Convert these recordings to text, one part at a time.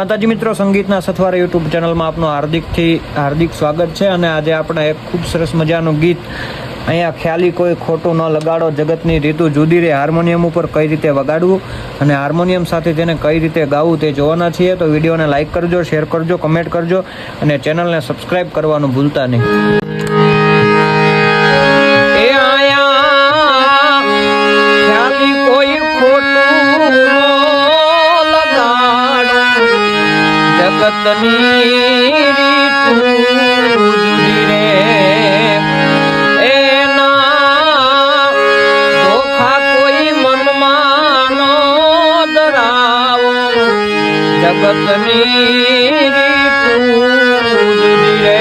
માતાજી મિત્રો, સંગીતના સથવારા યુટ્યુબ ચેનલમાં આપનું હાર્દિક સ્વાગત છે। અને આજે આપણે એક ખૂબ સરસ મજાનું ગીત અહીંયા ખ્યાલી કોઈ ખોટું ન લગાડો, જગતની રીતુ જુદી રે હાર્મોનિયમ ઉપર કઈ રીતે વગાડવું અને હાર્મોનિયમ સાથે તેને કઈ રીતે ગાવું તે જોવાના છીએ। તો વિડીયોને લાઇક કરજો, શેર કરજો, કમેન્ટ કરજો અને ચેનલને સબસ્ક્રાઈબ કરવાનું ભૂલતા નહીં। જગતની રીતુ જુદી રે એના ધોખા કોઈ મનમાં નો ધરાવો, જગતની રીતુ જુદી રે।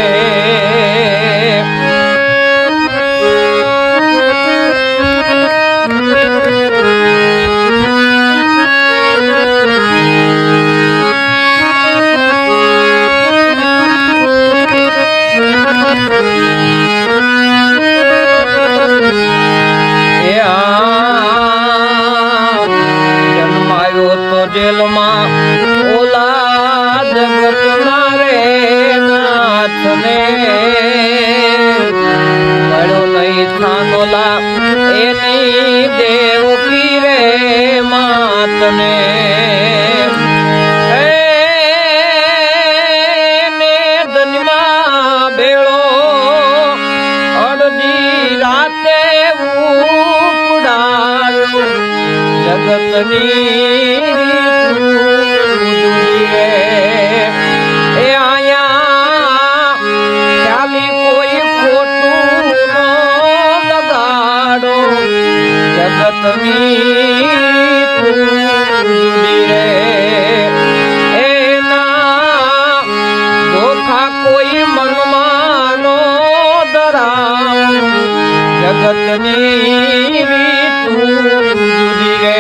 જેલમાં ઓલા જગતના રે નાથને મળ્યો નહીં થાનોલા એની દેવકી રે માતને। ધનમાં બેળો અડધી રાતે ઉપડાયો, જગતની એના ધોખા કોઈ મનમાં નો ધરાવ, જગતની રીતુ જુદી રે।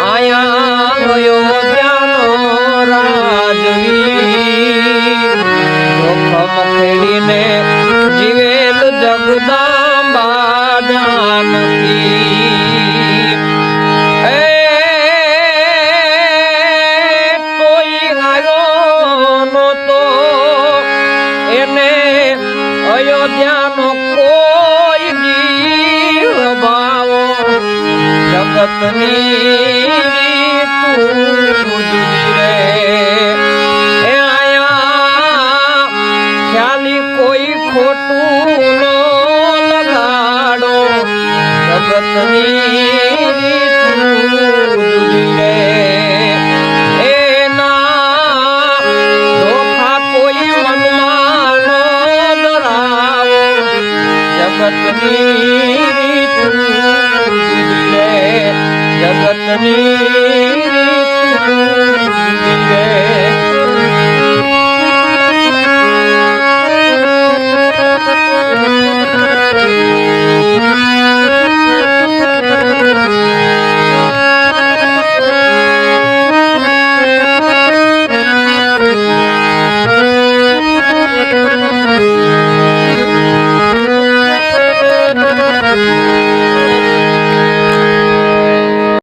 આયા ગયો ત્યાંનો રાજવીર, જોખમ ખેડીને જીવેલ જગદંબા જાનકી। કોઈ આવ્યો નતો એને અયોધ્યાનો કોઈ જીવ ભાવો, જગતની રીતુ જુદી રે। એ આયા ખ્યાલી કોઈ ખોટું નો લગાડો, જગતની રીતુ જુદી રે એના ધોખા કોઈ મનમાં નો ધરાવો, જગતની રીતુ જગતની રીતુ